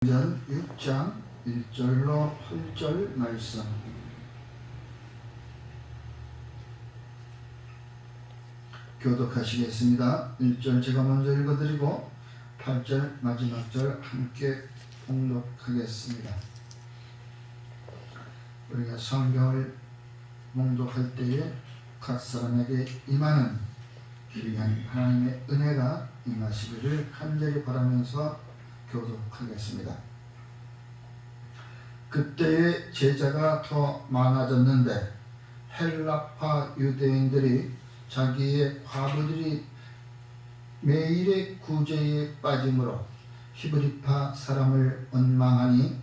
전 6장 1절로 8절 말씀. 교독하시겠습니다. 1절 제가 먼저 읽어드리고 8절 마지막 절 함께 봉독하겠습니다. 우리가 성경을 봉독할 때에 각 사람에게 임하는 귀한 하나님의 은혜가 임하시기를 간절히 바라면서 교독하겠습니다. 그때의 제자가 더 많아졌는데 헬라파 유대인들이 자기의 과부들이 매일의 구제에 빠짐으로 히브리파 사람을 원망하니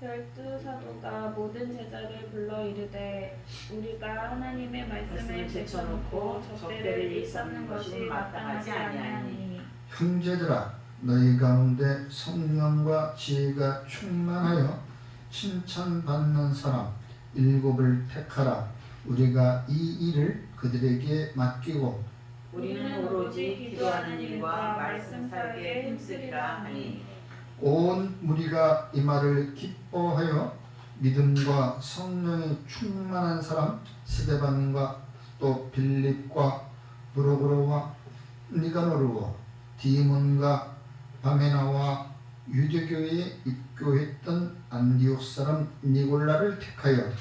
12사도가 모든 제자를 불러 이르되 우리가 하나님의 말씀을 제쳐놓고 적대를 일삼는 것이 마땅하지 아니하니 형제들아 너희 가운데 성령과 지혜가 충만하여 칭찬받는 사람 7을 택하라. 우리가 이 일을 그들에게 맡기고 우리는 오로지 기도하는 일과 말씀 사역에 힘쓰리라 하니 온 무리가 이 말을 기뻐하여 믿음과 성령이 충만한 사람 스데반과 또 빌립과 브로그로와 니가노르와 디몬과 바메나와 유대교에 입교했던 안디옥 사람 니골라를 택하여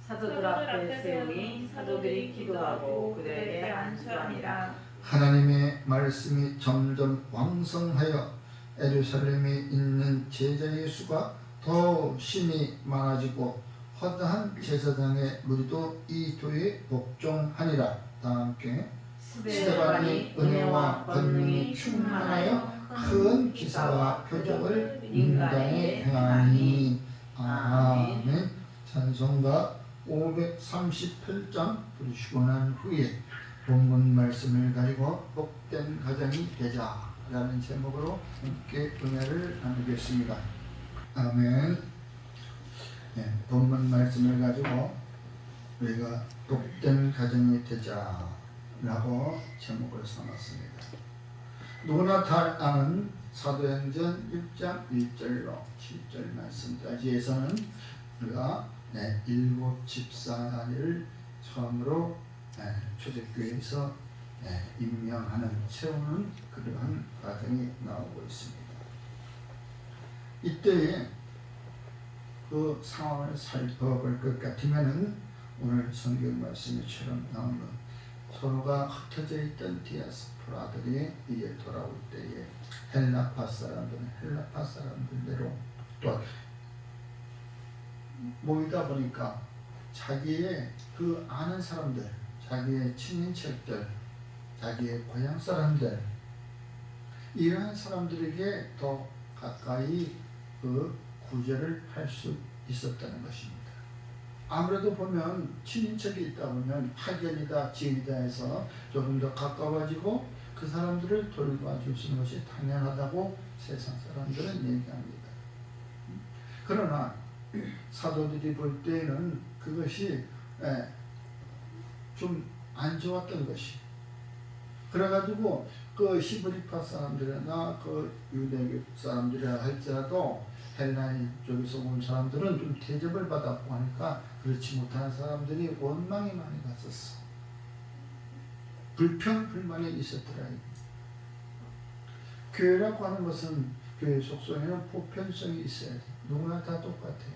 사도들 앞에 세우니 사도들이 기도하고 그들에게 안수하니라. 하나님의 말씀이 점점 왕성하여 예루살렘에 있는 제자의 수가 더 심히 많아지고 허다한 제사장의 무리도 이 교회에 복종하니라. 다 함께 스데반이 은혜와 권능이 충만하여 큰 기사와 표적을 인간에 행하니. 아멘. 찬송가 538장 부르시고 난 후에 본문 말씀을 가지고 복된 가정이 되자라는 제목으로 함께 은혜를 나누겠습니다. 아멘. 네, 본문 말씀을 가지고 우리가 복된 가정이 되자라고 제목을 삼았습니다. 누구나 다 아는 사도행전 6장 1절로 7절 말씀까지에서는 우리가 일곱 집사를 처음으로 초대교회에서 임명하는, 세우는 그러한 과정이 나오고 있습니다. 이때에 그 상황을 살펴볼 것 같으면은 오늘 성경 말씀처럼 나오는 서로가 흩어져 있던 디아스포라들이 이제 돌아올 때에 헬라파 사람들은 헬라파 사람들대로 또 모이다 보니까 자기의 그 아는 사람들, 자기의 친인척들, 자기의 고향 사람들, 이러한 사람들에게 더 가까이 그 구제를 할 수 있었다는 것입니다. 아무래도 보면 친인척이 있다 보면 학연이다 지인이다 해서 조금 더 가까워지고 그 사람들을 돌봐주시는 것이 당연하다고 세상 사람들은 얘기합니다. 그러나 사도들이 볼 때는 그것이 좀 안 좋았던 것이, 그래가지고 그 히브리파 사람들이나 그 유대교 사람들이라 할지라도 헬라인 쪽에서 온 사람들은 좀 대접을 받았고 하니까 그렇지 못한 사람들이 원망이 많이 갔었어. 불평불만이 있었더라. 교회라고 하는 것은 교회 속성에는 보편성이 있어야 돼. 누구나 다 똑같아요.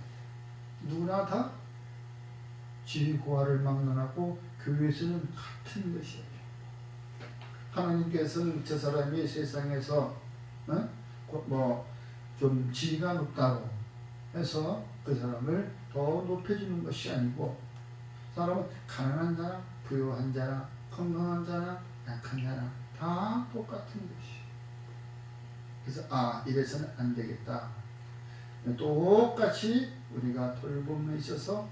누구나 다 지위고하를 막론하고 교회에서는 같은 것이에요. 하나님께서는 저 사람이 세상에서 좀 지위가 높다고 해서 그 사람을 더 높여주는 것이 아니고, 사람은 가난한 자나 부유한 자나 건강한 자나 약한 자나 다 똑같은 것이. 그래서 이래서는 안 되겠다. 똑같이 우리가 돌봄에 있어서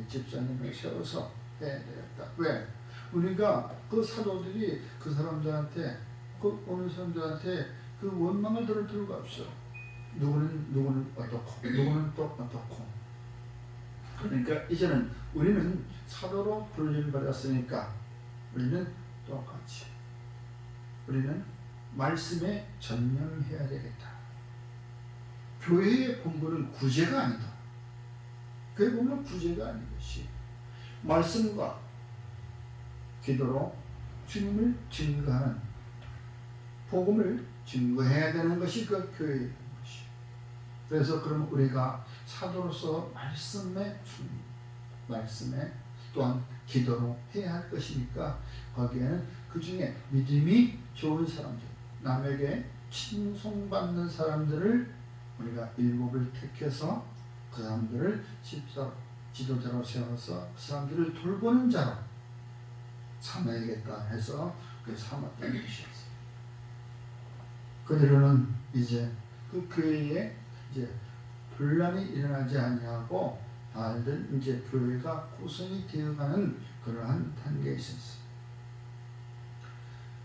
집사님을 세워서 해야 되겠다. 왜? 우리가 그 사도들이 그 사람들한테, 그 오는 사람들한테 그 원망을 들을 필요가 없어. 누구는 어떻고 누구는 또 어떻고. 그러니까 이제는 우리는 사도로 부르심 받았으니까 우리는 똑같이 우리는 말씀에 전념해야 되겠다. 교회의 본분은 구제가 아니다. 교회 본분은 구제가 아닌 것이 말씀과 기도로 주님을 증거하는, 복음을 증거해야 되는 것이 그 교회의 것이. 그래서 그럼 우리가 사도로서 말씀에 또한 기도로 해야 할 것이니까 거기에는 그 중에 믿음이 좋은 사람들, 남에게 칭송받는 사람들을 우리가 일곱을 택해서 그 사람들을 지도자로 세워서 그 사람들을 돌보는 자로 삼아야겠다 해서 그 삼았다는 것이었어요. 그대로는 이제 그 교회에 이제 분란이 일어나지 아니하고 다들 이제 교회가 구성이 되어가는 그러한 단계에 있었어요.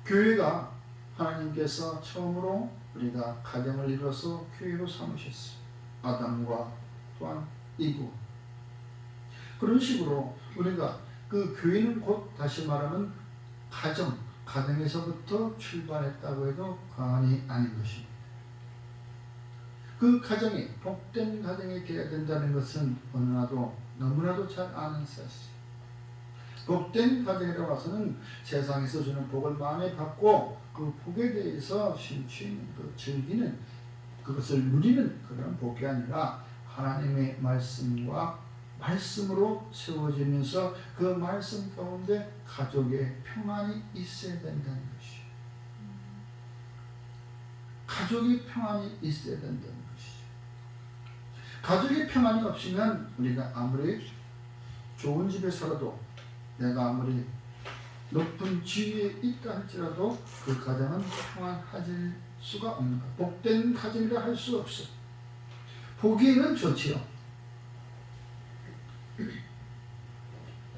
교회가 하나님께서 처음으로 우리가 가정을 이뤄서 교회로 삼으셨어요. 아담과 또한 이브. 그런 식으로 우리가 그 교회는 곧 다시 말하면 가정에서부터 출발했다고 해도 과언이 아닌 것입니다. 그 가정이 복된 가정이 되어야 된다는 것은 너무나도 잘 아는 사실이에요. 복된 가정에 들어와서는 세상에서 주는 복을 많이 받고 그 복에 대해서 심취하는, 즐기는, 그것을 누리는 그런 복이 아니라 하나님의 말씀으로 세워지면서 그 말씀 가운데 가족의 평안이 있어야 된다는 것이죠. 가족의 평안이 있어야 된다는 것이죠. 가족의 평안이 없으면 우리가 아무리 좋은 집에 살아도, 내가 아무리 높은 지위에 있다 할지라도 그 가정은 평안해질 수가 없는 것. 복된 가정이라 할 수 없어. 보기에는 좋지요.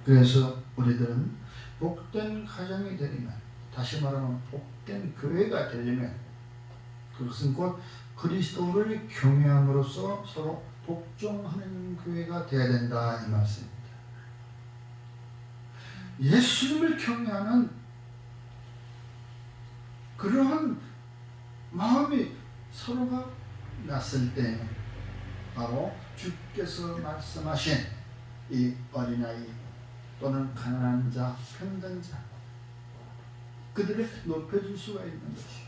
그래서 우리들은 복된 가정이 되려면, 다시 말하면 복된 교회가 되려면, 그것은 곧 그리스도를 경외함으로써 서로 복종하는 교회가 되어야 된다 이 말씀입니다. 예수님을 경외하는 그러한 마음이 서로가 났을 때 바로 주께서 말씀하신 이 어린아이 또는 가난한 자, 병든 자, 그들을 높여줄 수가 있는 것이요.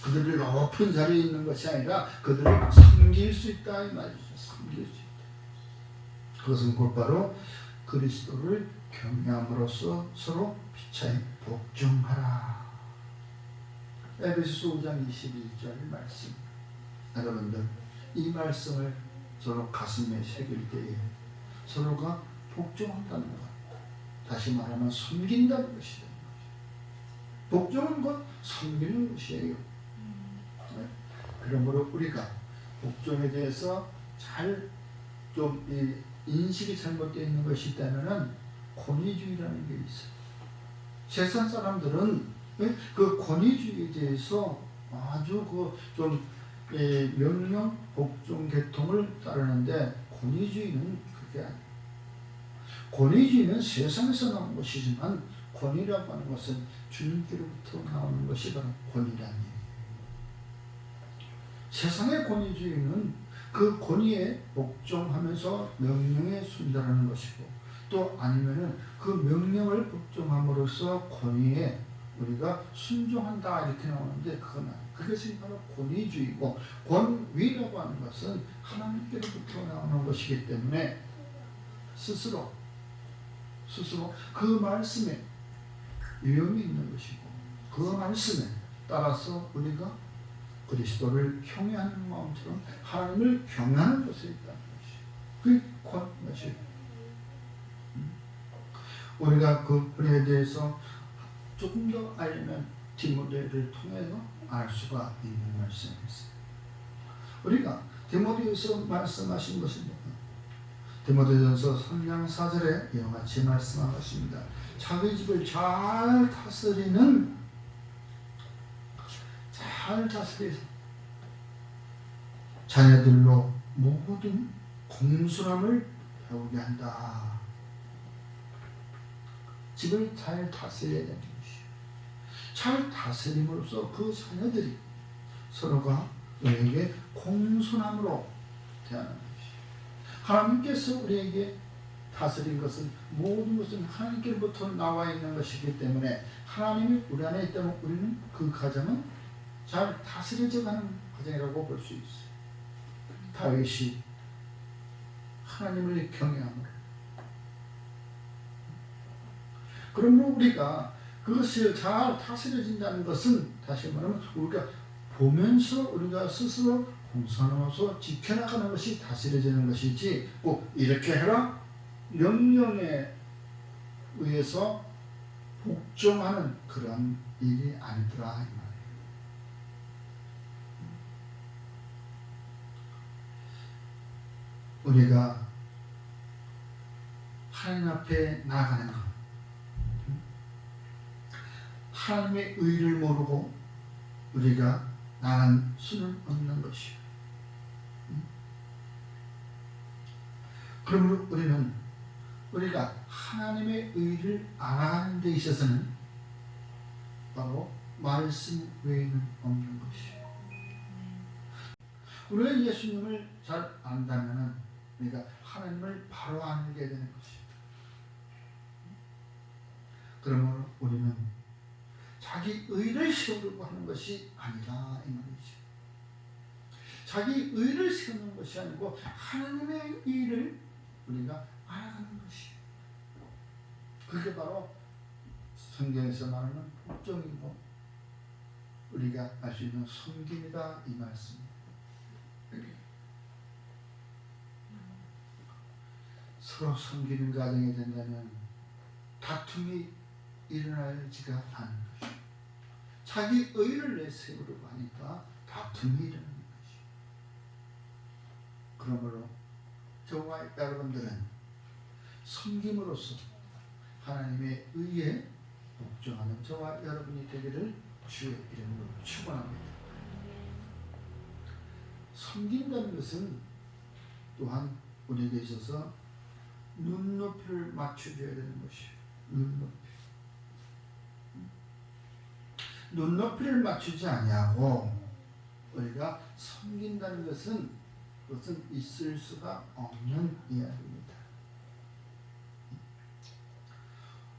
그들을 높은 자리에 있는 것이 아니라 그들을 섬길 수 있다 이 말이죠. 섬길 수 있다. 그것은 곧바로 그리스도를 경외함으로써 서로 피차에 복종하라. 에베소서 5장 21절 말씀. 여러분들 이 말씀을 서로 가슴에 새길 때에 서로가 복종한다는 것, 다시 말하면 섬긴다는 것이죠. 복종은 곧 섬기는 것이에요. 그러므로 우리가 복종에 대해서 인식이 잘못되어 있는 것이 있다면 권위주의라는 게 있어요. 세상 사람들은 그 권위주의에 대해서 아주 명령 복종 계통을 따르는데, 권위주의는 그게 아니에요. 권위주의는 세상에서 나온 것이지만 권위라고 하는 것은 주님께로부터 나오는 것이 바로 권위라니. 세상의 권위주의는 그 권위에 복종하면서 명령에 순종하는 것이고, 또 아니면은 그 명령을 복종함으로써 권위에 우리가 순종한다 이렇게 나오는데, 그건 아니에요. 그것이 바로 권위주의고, 권위라고 하는 것은 하나님께로부터 나오는 것이기 때문에 스스로 그 말씀에 위험이 있는 것이고, 그 말씀에 따라서 우리가 그리스도를 경외하는 마음처럼 하나님을 경외하는 것에 있다는 것이, 그게 권위지. 우리가 그 분에 대해서 조금 더 알려면 디모데를 통해서 알 수가 있는 말씀이었어요. 우리가 디모데에서 말씀하신 것은 디모데전서 3장 4절에 이와 같이 말씀한 것입니다. 자기 집을 잘 다스려서 자녀들로 모든 공손함을 배우게 한다. 집을 잘 다스려야 되는 것이요. 잘 다스림으로써 그 자녀들이 서로가 우리에게 공손함으로 대하는 것이. 하나님께서 우리에게 다스린 것은 모든 것은 하나님께로부터 나와 있는 것이기 때문에 하나님이 우리 안에 있다면 우리는 그 가정은 잘 다스려져 가는 과정이라고 볼 수 있어요. 다윗이 하나님을 경외함으로. 그러므로 우리가 그것이 잘 다스려진다는 것은 다시 말하면 우리가 보면서 우리가 스스로 공손하면서 지켜나가는 것이 다스려지는 것이지 꼭 이렇게 해라 명령에 의해서 복종하는 그런 일이 아니더라 이 말이에요. 우리가 하나님 앞에 나아가는 것, 하나님의 의를 모르고 우리가 나아갈 수는 없는 것이요. 그러므로 우리가 하나님의 의를 알아가는 데 있어서는 바로 말씀 외에는 없는 것이요. 우리가 예수님을 잘 안다면 우리가 하나님을 바로 알게 되는 것이요. 그러므로 우리는 자기 의를 세우려고 하는 것이 아니라 이 말이죠. 자기 의를 세우는 것이 아니고 하나님의 의를 우리가 알아가는 것이에요. 그게 바로 성경에서 말하는 복종이고 우리가 알 수 있는 섬김이다 이 말씀입니다. 서로 섬기는 가정이 된다면 다툼이 일어나지가 않는 것이죠. 자기 의를 내세우려고 하니까 다툼이 일어나는 것이죠. 그러므로 저와 여러분들은 섬김으로써 하나님의 의에 복종하는 저와 여러분이 되기를 주의 이름으로 축원합니다. 섬긴다는 것은 또한 우리에게 있어서 눈높이를 맞춰줘야 되는 것이에요. 눈높이를 맞추지 아니하고 우리가 섬긴다는 것은 그것은 있을 수가 없는 이야기입니다.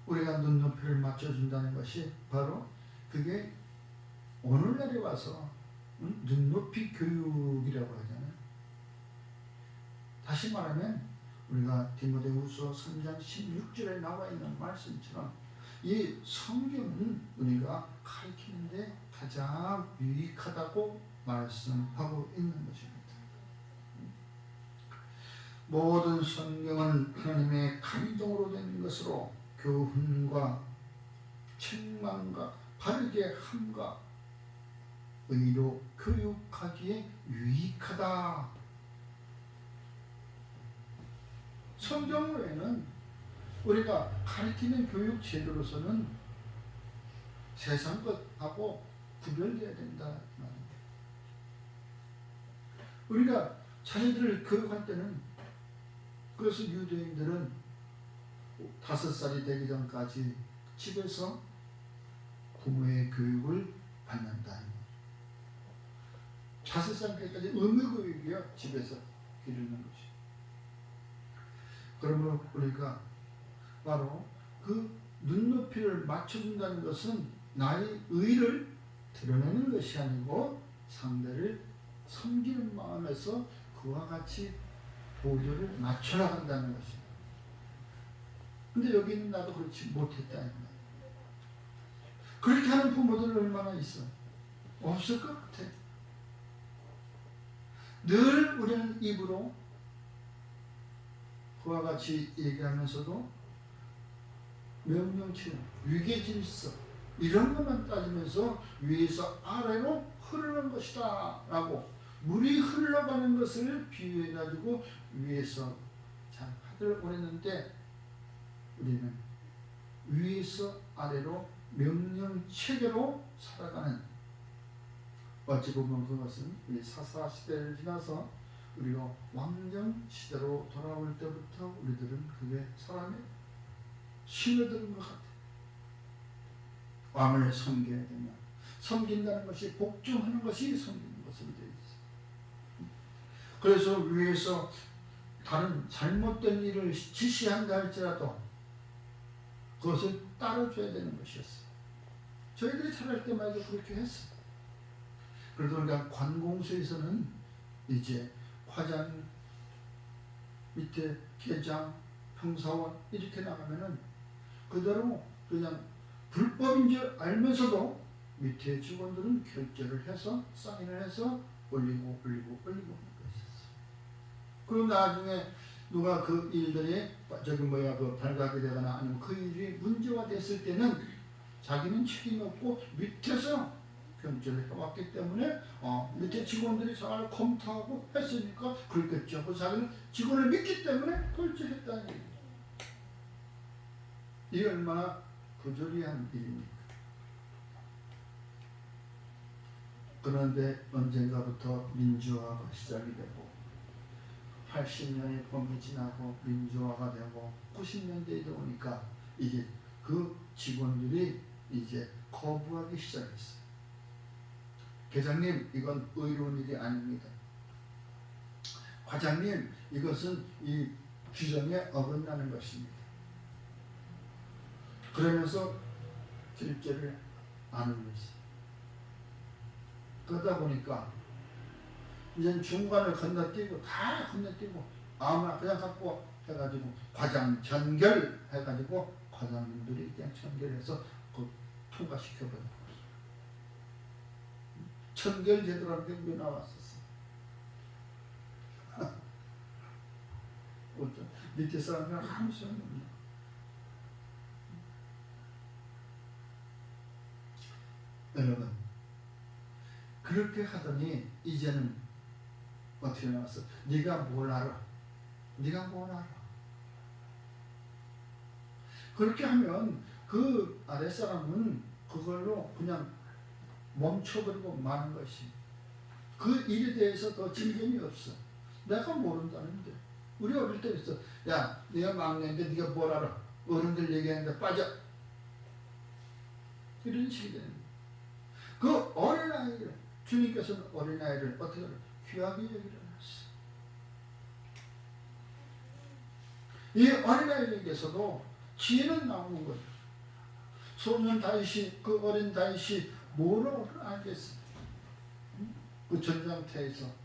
우리가 눈높이를 맞춰준다는 것이 바로 그게 오늘날에 와서 눈높이 교육이라고 하잖아요. 다시 말하면 우리가 디모데후서 3장 16절에 나와 있는 말씀처럼 이 성경은 우리가 가르치는데 가장 유익하다고 말씀하고 있는 것입니다. 모든 성경은 하나님의 감동으로 된 것으로 교훈과 책망과 바르게 함과 의로 교육하기에 유익하다. 성경 외에는 우리가 가르치는 교육 제도로서는 세상 것하고 구별되어야 된다. 우리가 자녀들을 교육할 때는 그래서 유대인들은 5살이 되기 전까지 집에서 부모의 교육을 받는다. 5살 때까지 의무교육이요. 집에서 기르는 것이. 그러므로 우리가 바로 그 눈높이를 맞춰준다는 것은 나의 의를 드러내는 것이 아니고 상대를 섬기는 마음에서 그와 같이 보조를 맞춰나간다는 것입니다. 근데 여기는 나도 그렇지 못했다. 그렇게 하는 부모들 얼마나 있어? 없을 것 같아. 늘 우리는 입으로 그와 같이 얘기하면서도 명령치는 위계질서 이런 것만 따지면서 위에서 아래로 흐르는 것이다 라고 물이 흘러가는 것을 비유해 가지고 위에서 잘 하기를 원했는데 우리는 위에서 아래로 명령체계로 살아가는 어찌 보면 그것은 우리 사사시대를 지나서 우리가 왕정시대로 돌아올 때부터 우리들은 그게 사람이 심어드는 것 같아요. 왕을 섬겨야 되면 섬긴다는 것이 복종하는 것이 섬기는 것으로 되어 있어요. 그래서 위에서 다른 잘못된 일을 지시한다 할지라도 그것을 따라줘야 되는 것이었어요. 저희들이 잘할 때마다 그렇게 했어요. 그러다 보니까 관공서에서는 이제 과장 밑에 계장, 형사원 이렇게 나가면은 그대로 그냥 불법인 줄 알면서도 밑에 직원들은 결제를 해서 사인을 해서 올리고 하는 것이었어요. 그리고 나중에 누가 그 일들이 발각이 되거나 아니면 그 일이 문제화 됐을 때는 자기는 책임이 없고 밑에서 결제를 해왔기 때문에 밑에 직원들이 잘 검토하고 했으니까 그렇겠죠. 그 자기는 직원을 믿기 때문에 결제했다는 얘기예요. 이게 얼마나 부조리한 일입니까? 그런데 언젠가부터 민주화가 시작이 되고 80년의 봄이 지나고 민주화가 되고 90년대에 오니까 이게 그 직원들이 이제 거부하기 시작했어요. 계장님, 이건 의로운 일이 아닙니다. 과장님, 이것은 이 규정에 어긋나는 것입니다. 그러면서 결제를 안 올렸어요. 그러다 보니까 이제 중간을 건너뛰고 다 건너뛰고 아무나 그냥 갖고 해가지고 과장 전결 해가지고 과장님들이 그냥 전결해서 그 통과시켜버린 거예요. 전결 제도라는 게 왜 나왔었어? 어쩌 밑에 사람들은 아무 소용이 없네. 여러분, 그렇게 하더니 이제는 어떻게 나왔어? 네가 뭘 알아? 네가 뭘 알아? 그렇게 하면 그 아랫사람은 그걸로 그냥 멈춰버리고 마는 것이, 그 일에 대해서 더 진전이 없어. 내가 모른다는데. 우리 어릴 때 있어. 야, 네가 막내인데 네가 뭘 알아? 어른들 얘기하는데 빠져. 이런 식이 되는 거야. 그 어린아이를, 주님께서는 어린아이를 어떻게 하냐? 귀하게 여기려 놨어. 이 어린아이에게서도 지혜는 나오는 거예요. 소년 다윗이, 그 어린 다윗이 뭐라고 알겠어? 그 전장터에서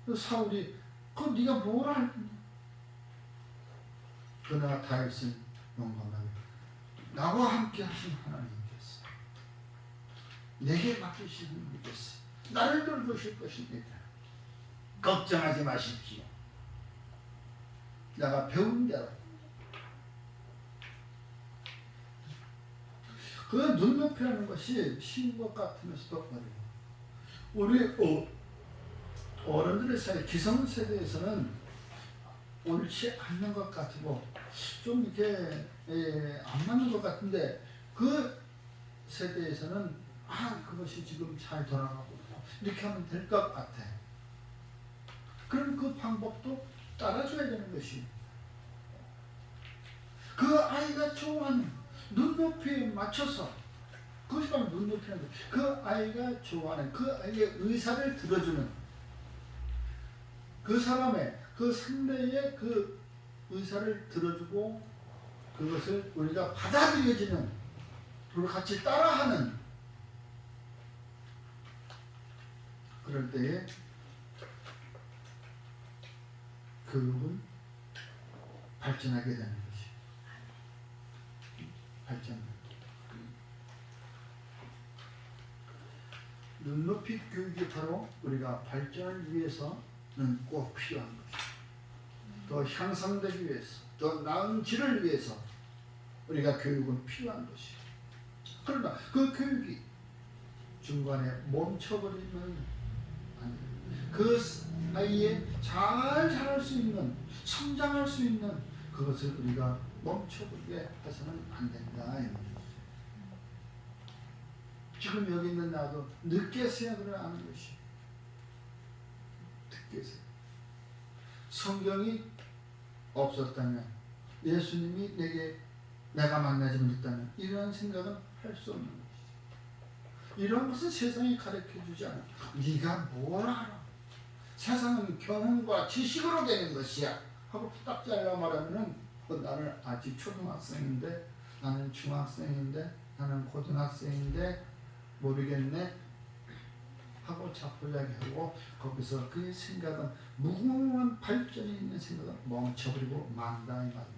그 사울이 그 네가 뭘 알겠냐? 그러나 다윗은 용감하게 나와 함께 하신 하나님께서 내게 맡기신 분께서 나를 돌보실 것입니다. 걱정하지 마십시오. 내가 배운 대로. 그 눈높이라는 것이 쉬운 것 같으면서도 어려워. 우리 어른들의 사이, 기성세대에서는 옳지 않는 것 같고 좀 이렇게 안 맞는 것 같은데, 그 세대에서는 그것이 지금 잘 돌아가고 이렇게 하면 될 것 같아. 그럼 그 방법도 따라줘야 되는 것이, 그 아이가 좋아하는 눈높이에 맞춰서, 그것이 바로 눈높이라는 거예요. 그 아이가 좋아하는, 그 아이의 의사를 들어주는, 그 사람의, 그 상대의 그 의사를 들어주고 그것을 우리가 받아들여지는, 그리고 같이 따라하는, 그럴 때에 교육은 발전하게 되는 것이 발전. 눈높이 교육이 바로 우리가 발전을 위해서는 꼭 필요한 것이죠. 더 향상되기 위해서, 더 나은 질을 위해서 우리가 교육은 필요한 것이죠. 그러나 그 교육이 중간에 멈춰버리면 안 돼요. 그 아이의 잘 자랄 수 있는, 성장할 수 있는 그것을 우리가 멈춰버리게 해서는 안 된다. 지금 여기 있는 나도 늦게서야 그걸 아는 것이. 늦게서. 성경이 없었다면, 예수님이 내가 만나지 못했다면 이러한 생각은 할 수 없는 것이죠. 이런 것은 세상이 가르쳐주지 않아. 네가 뭘 알아? 세상은 경험과 지식으로 되는 것이야 하고 딱 잘라 말하면은 나는 아직 초등학생인데, 나는 중학생인데, 나는 고등학생인데 모르겠네 하고 자포자기하고 거기서 그의 생각은 무궁한 발전이 있는 생각은 멈춰버리고 만다 이 말입니다.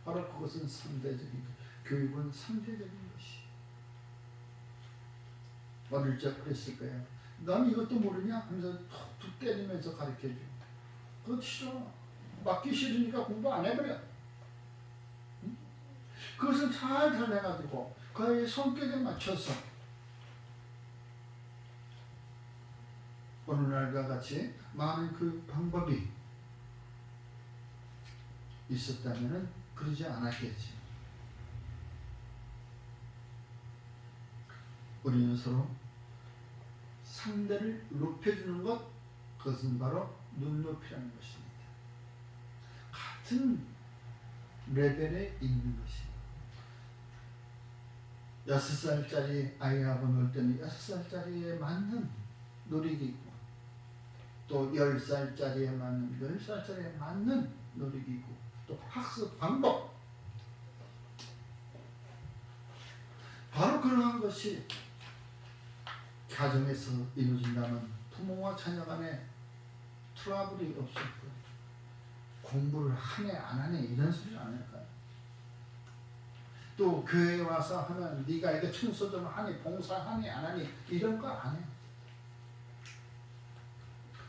바로 그것은 상대적인 것. 교육은 상대적인 것이. 어릴 적 그랬을 거예요. 난 이것도 모르냐 하면서 툭툭 때리면서 가르쳐줘. 그거 싫어. 맞기 싫으니까 공부 안 해버려. 응? 그것을 잘 해가지고 그의 성격에 맞춰서 오늘날과 같이 많은 그 방법이 있었다면 그러지 않았겠지. 우리는 서로 상대를 높여주는 것, 그것은 바로 눈높이라는 것입니다. 같은 레벨에 있는 것입니다. 6살짜리 아이하고 놀 때는 6살짜리에 맞는 놀이기구, 또 10살짜리에 맞는 10살짜리에 맞는 놀이기구, 또 학습 방법, 바로 그러한 것이 가정에서 이루어진다면 부모와 자녀 간에 트러블이 없을 거예요. 공부를 하네 안 하네 이런 소리 안 할까요? 또 교회에 와서 하면 네가 이게 청소 좀 하니 봉사하니 안 하니 이런 거 안 해.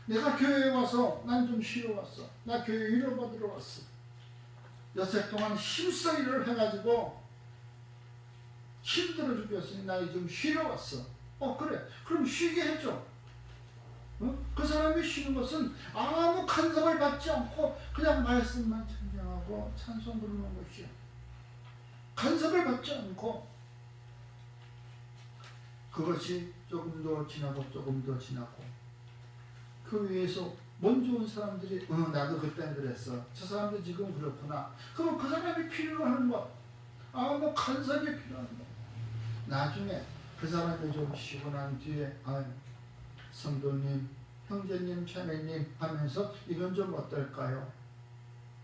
내가 교회에 와서 난 좀 쉬러 왔어. 나 교회 위로받으러 왔어. 6해 동안 힘써 일을 해가지고 힘들어 죽겠으니 나 좀 쉬러 왔어. 그래. 그럼 쉬게 해줘. 그 사람이 쉬는 것은 아무 간섭을 받지 않고 그냥 말씀만 찬양하고 찬송 부르는 것이야. 간섭을 받지 않고 그것이 조금 더 지나고 조금 더 지나고 그 위에서 먼저 온 사람들이 나도 그때는 그랬어. 저 사람도 지금 그렇구나. 그럼 그 사람이 필요로 하는 것, 아무 간섭이 필요한 것. 나중에 그 사람이 좀 쉬고 난 뒤에 성도님, 형제님, 자매님 하면서 이건 좀 어떨까요?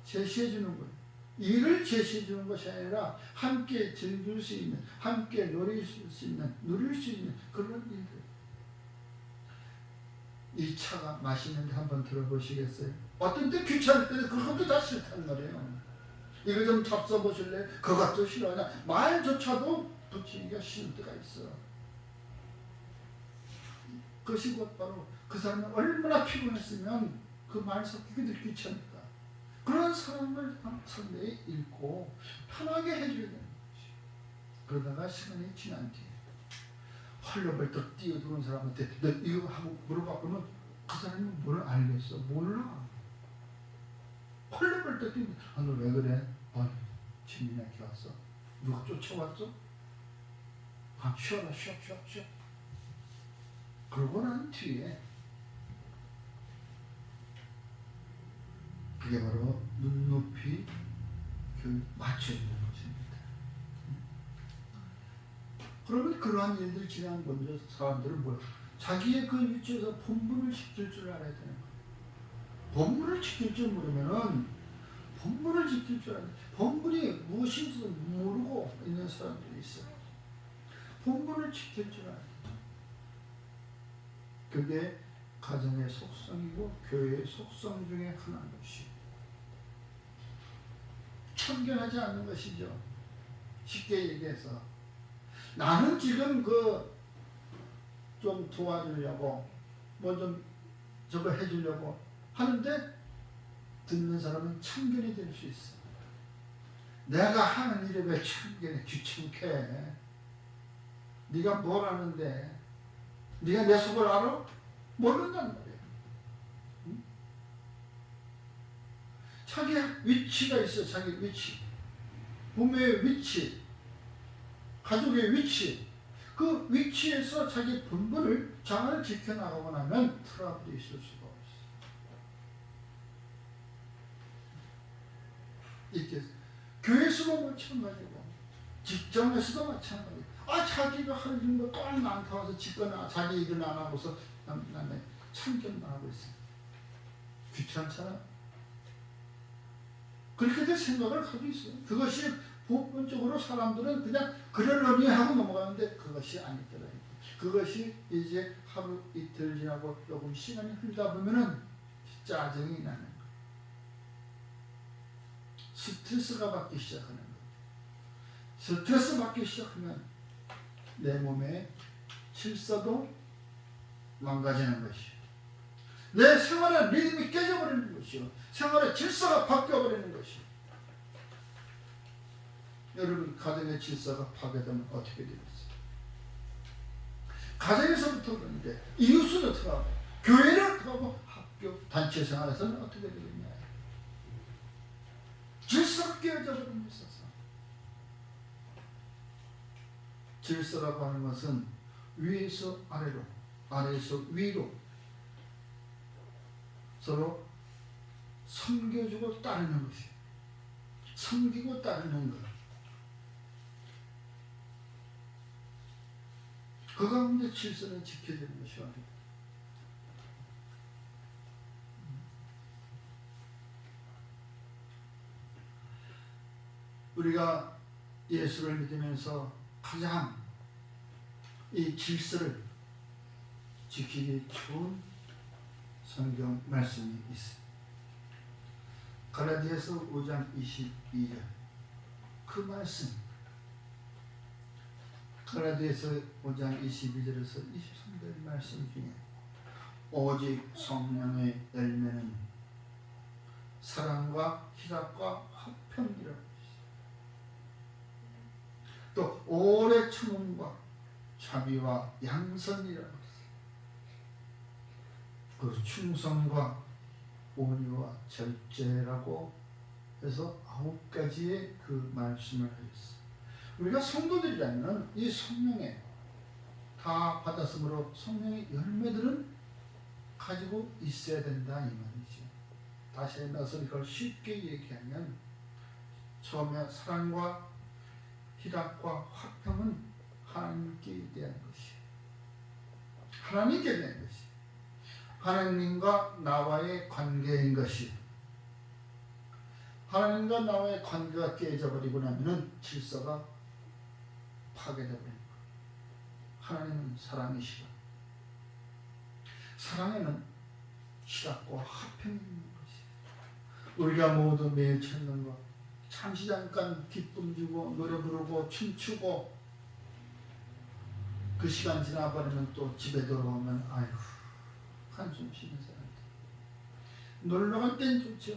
제시해 주는 거예요. 일을 제시해 주는 것이 아니라 함께 즐길 수 있는, 함께 누릴 수 있는 그런 일들. 이 차가 맛있는데 한번 들어보시겠어요? 어떤 때 귀찮을 때는 그것도 다 싫단 말이에요. 이거 좀 잡숴보실래요? 그것도 싫어하냐? 말조차도 붙이기가 싫을 때가 있어. 그것이 곧 바로 그 사람이 얼마나 피곤했으면 그 말 섞이기도 귀찮을까. 그런 사람을 상대에 읽고 편하게 해줘야 되는 거지. 그러다가 시간이 지난 뒤에 헐레벌떡 뛰어드는 사람한테 너 이거 하고 물어봤더니 그 사람이 뭘 알겠어? 몰라. 헐레벌떡 뛰는 너 왜 그래? 재민이한테 왔어. 누가 쫓아왔어? 쉬어라 쉬어. 그러고 난 뒤에 그게 바로 눈높이 맞춰주는 것입니다. 그러면 그러한 일들이 지나는 건데 사람들은 뭐야? 자기의 그 위치에서 본분을 지킬 줄 알아야 되는 거예요. 본분을 지킬 줄 모르면은 본분을 지킬 줄 알아야 돼. 본분이 무엇인지도 모르고 있는 사람들이 있어요. 본분을 지킬 줄 알아야 돼. 그게 가정의 속성이고 교회의 속성 중에 하나인 것이 참견하지 않는 것이죠. 쉽게 얘기해서 나는 지금 좀 도와주려고 뭐 좀 저거 해주려고 하는데 듣는 사람은 참견이 될 수 있어. 내가 하는 일에 왜 참견해? 귀찮게. 네가 뭘 아는데? 네가 내 속을 알아? 모른단 말이야. 응? 자기 위치가 있어. 자기 위치. 부모의 위치, 가족의 위치, 그 위치에서 자기 본분을 잘 지켜나가고 나면 트러블이 있을 수가 없어. 이렇게 교회에서도 마찬가지고 직장에서도 마찬가지고 자기가 하는 거 또한 나한테 와서 짓거나 자기 일은 안 하고서 남의 참견만 하고 있어. 귀찮잖아. 그렇게 생각을 가지고 있어요. 그것이 부분적으로 사람들은 그냥 그러려니 하고 넘어가는데 그것이 아니더라. 그것이 이제 하루 이틀 지나고 조금 시간이 흐르다 보면은 짜증이 나는 거예요. 스트레스가 받기 시작하는 거예요. 스트레스 받기 시작하면 내 몸의 질서도 망가지는 것이요. 내 생활의 리듬이 깨져버리는 것이요. 생활의 질서가 바뀌어버리는 것이요. 여러분, 가정의 질서가 파괴되면 어떻게 되겠어요? 가정에서부터 그런데 이웃은 어떻게 하고, 교회는 어떻게 하고, 학교, 단체 생활에서는 어떻게 되겠냐. 질서가 깨어져 버리는 것이죠. 질서라고 하는 것은 위에서 아래로, 아래에서 위로 서로 섬겨주고 따르는 것이에요. 섬기고 따르는 것. 그 가운데 질서는 지켜지는 것이요. 우리가 예수를 믿으면서 가장 이 질서를 지키기 좋은 성경 말씀이 있습니다. 갈라디아서 5장 22절 그 말씀, 갈라디아서 5장 22절에서 23절 말씀 중에 오직 성령의 열매는 사랑과 희락과 화평이라고 있습니다. 또 오래 참음과 자비와 양선이라고 있습니다. 그 충성과 온유와 절제라고 해서 9가지의 그 말씀을 하셨어요. 우리가 성도들이라면 이 성령에 다 받았으므로 성령의 열매들은 가지고 있어야 된다 이 말이죠. 다시 나서 이걸 쉽게 얘기하면 처음에 사랑과 희락과 화평은 하나님께 대한 것이에요. 하나님께 대한 것이에요. 하나님과 나와의 관계인 것이, 하나님과 나와의 관계가 깨져버리고 나면 질서가 파괴되어버립니다. 하나님은 사랑이시라. 사랑에는 희락과 화평이 있는 것이에요. 우리가 모두 매일 찾는 것, 잠시 잠깐 기쁨 주고 노래 부르고 춤추고 그 시간 지나버리면 또 집에 돌아오면 아이고 한숨 쉬는 사람들. 놀러 갈 땐 좋죠.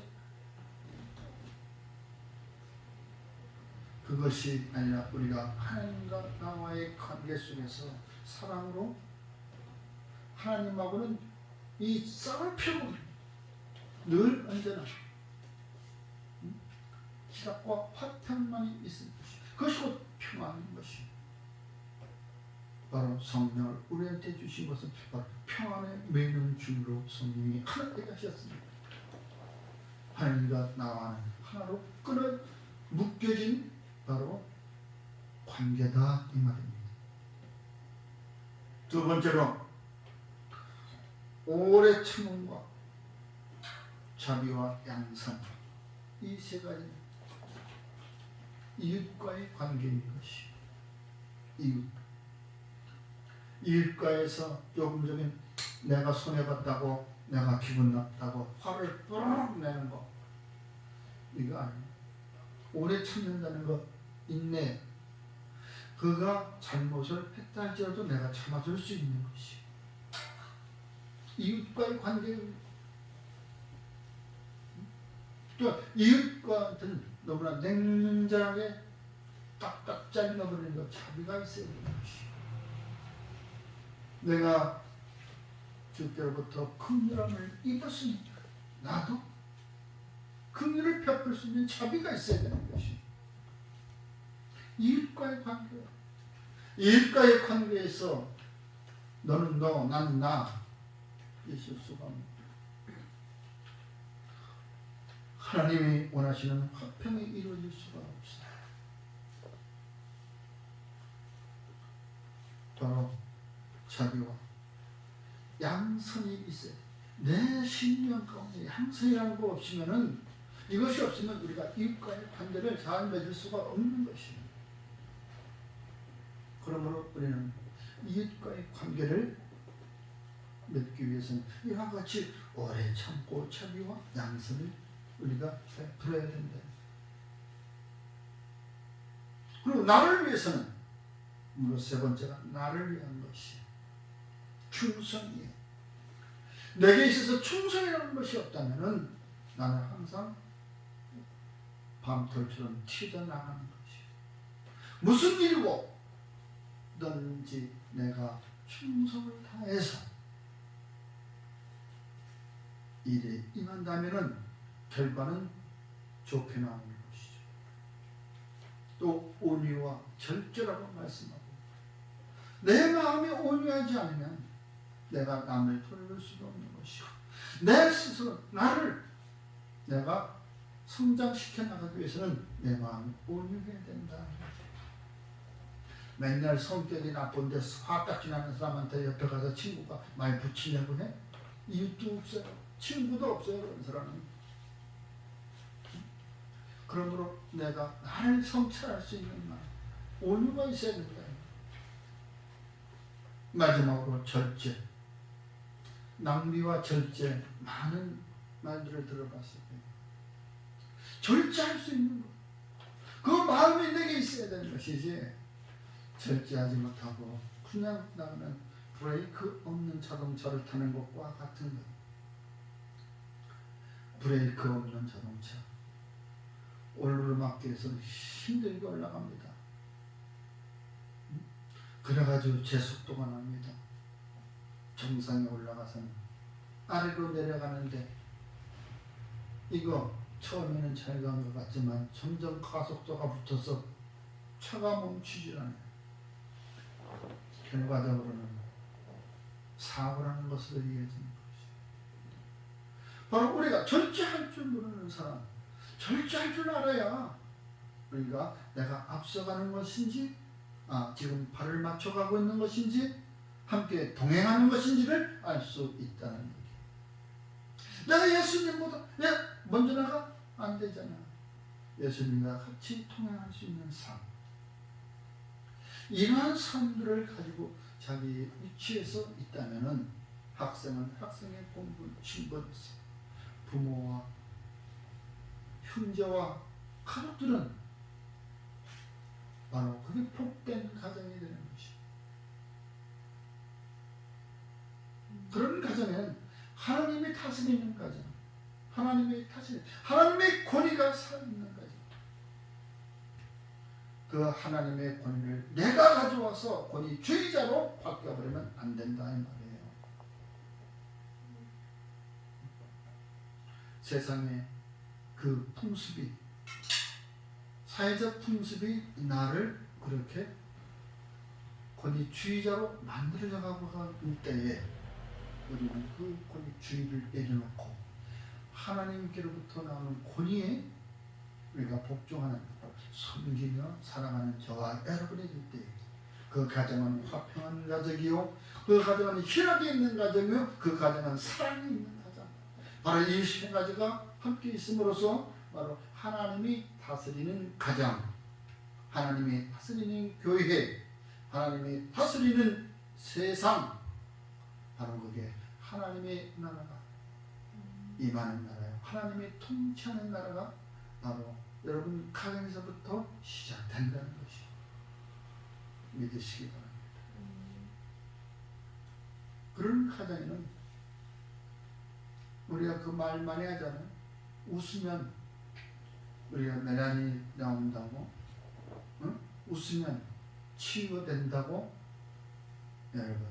그것이 아니라 우리가 하나님과 나와의 관계 속에서 사랑으로 하나님하고는 이 쌀을 펴고 늘 언제나 희락과 화평만이 있을 것이, 그것이 곧 평안인 것이. 바로 성령을 우리한테 주신 것은 바로 평안의 매는 중으로 성령이 하나되게 하셨습니다. 하나님과 나와는 하나로 끊어 묶여진 바로 관계다 이 말입니다. 두 번째로 오래 참음과 자비와 양선, 이 세 가지 이웃과의 관계인 것이. 이웃과에서 조금 내가 손해봤다고, 내가 기분 났다고 화를 뿌르륵 내는 거, 이거 아니에요. 오래 참는다는 거, 인내. 그가 잘못을 했다 할지라도 내가 참아줄 수 있는 것이 이웃과의 관계. 또 이웃과는 너무나 냉정하게 딱딱 잘라버리는 것, 자비가 있어야 되는 것이. 내가 주께로부터 긍휼함을 입었으니까 나도 긍휼을 베풀 수 있는 자비가 있어야 되는 것이 이웃과의 관계. 이웃과의 관계에서 너는 너, 나는 나 있을 수가 없는. 하나님이 원하시는 화평이 이루어질 수가 없어요. 바로 자비와 양선이 있어야 돼. 내 신령 가운데 양선이라는 거 없으면은, 이것이 없으면 우리가 이웃과의 관계를 잘 맺을 수가 없는 것이에요. 그러므로 우리는 이웃과의 관계를 맺기 위해서는 이와 같이 오래 참고 자비와 양선을 우리가 베풀어야 된다. 그리고 나를 위해서는, 물론 세 번째가 나를 위한 것이에요. 충성이에요. 내게 있어서 충성이라는 것이 없다면 나는 항상 밤톨처럼 튀어나가는 것이에요. 무슨 일이고 든지 내가 충성을 다해서 일에 임한다면 결과는 좋게 나오는 것이죠. 또 온유와 절제라고 말씀하고, 내 마음이 온유하지 않으면 내가 남을 돌볼 수가 없는 것이고, 내 스스로 나를 내가 성장시켜 나가기 위해서는 내 마음이 온유해야 된다. 맨날 성격이 나쁜데 화딱지 나는 사람한테 옆에 가서 친구가 많이 붙이려고 해? 이웃도 없어요. 친구도 없어요. 그런 사람은. 그러므로 내가 나를 성찰할 수 있는 말, 온유가 있어야 된다. 마지막으로 절제. 낭비와 절제, 많은 말들을 들어봤을 때 절제할 수 있는 것, 그 마음이 내게 있어야 되는 것이지, 절제하지 못하고 그냥 나가는 브레이크 없는 자동차를 타는 것과 같은 것. 브레이크 없는 자동차, 오르막길에서 힘들게 올라갑니다. 그래가지고 제 속도가 납니다. 정상에 올라가서는 아래로 내려가는데, 이거 처음에는 잘 간 것 같지만 점점 가속도가 붙어서 차가 멈추질 않아요. 결과적으로는 사고라는 것으로 이어지는 것이죠. 바로 우리가 절제할 줄 모르는 사람, 절제할 줄 알아야 우리가 내가 앞서가는 것인지, 지금 발을 맞춰가고 있는 것인지, 함께 동행하는 것인지를 알 수 있다는 얘기. 내가 예수님보다 먼저 나가? 안 되잖아. 예수님과 같이 통행할 수 있는 삶. 이러한 삶들을 가지고 자기 위치에서 있다면 학생은 학생의 공부를 친부로서, 부모와 형제와 가족들은 바로 그게 복된 가정이 되는 것이죠. 그런 가정은 하나님이 다스리는 가정, 하나님의 권위가 살아있는 가정. 그 하나님의 권위를 내가 가져와서 권위주의자로 바뀌어버리면 안 된다 이 말이에요. 세상에 그 풍습이, 사회적 풍습이 나를 그렇게 권위주의자로 만들어가고 가는 때에 우리는 그 권위주의를 내려놓고 하나님께로부터 나오는 권위에 우리가 복종하는, 섬기며 살아가는 저와 여러분이 될 때, 그 가정은 화평한 가정이요, 그 가정은 희락이 있는 가정이요, 그 가정은 사랑이 있는 가정. 바로 이 세 가지가 함께 있음으로써 바로 하나님이 다스리는 가정, 하나님이 다스리는 교회, 하나님이 다스리는 세상, 바로 그게 하나님의 나라가 임하는 나라예요. 하나님이 통치하는 나라가 바로 여러분 가정에서부터 시작된다는 것이 믿으시기 바랍니다. 그런 가정에는 우리가 그 말 많이 하잖아요. 웃으면 우리가 메란이 나온다고, 응? 웃으면 치유된다고. 여러분,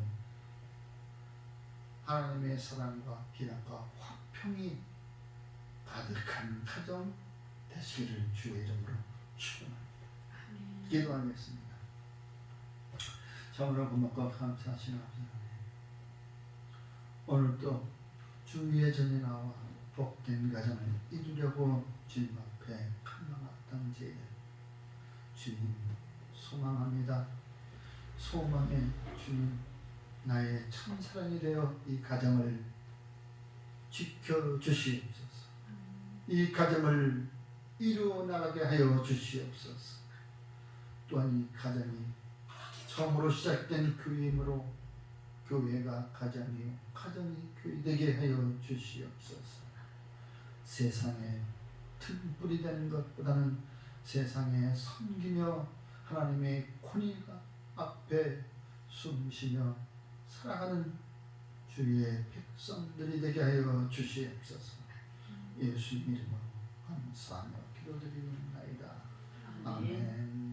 하나님의 사랑과 비락과 화평이 가득한 가정 되시기를 주의 이름으로 축원합니다. 기도하겠습니다. 참으로 고맙고 감사하시는 아버지, 오늘도 주의 전에 나와 복된 가정을 이루려고 주님 앞에 칼망았던지 주님 소망합니다. 소망의 주님, 나의 참사랑이 되어 이 가정을 지켜주시옵소서. 이 가정을 이루어 나가게 하여 주시옵소서. 또한 이 가정이 처음으로 시작된 교회이므로 교회가 가정이요 가정이 교회 되게 하여 주시옵소서. 세상에 틈불이 되는 것보다는 세상에 섬기며 하나님의 권위가 앞에 숨쉬며 살아가는 주의 백성들이 되게 하여 주시옵소서. 예수 이름으로 감사하며 기도드리옵나이다. 아멘.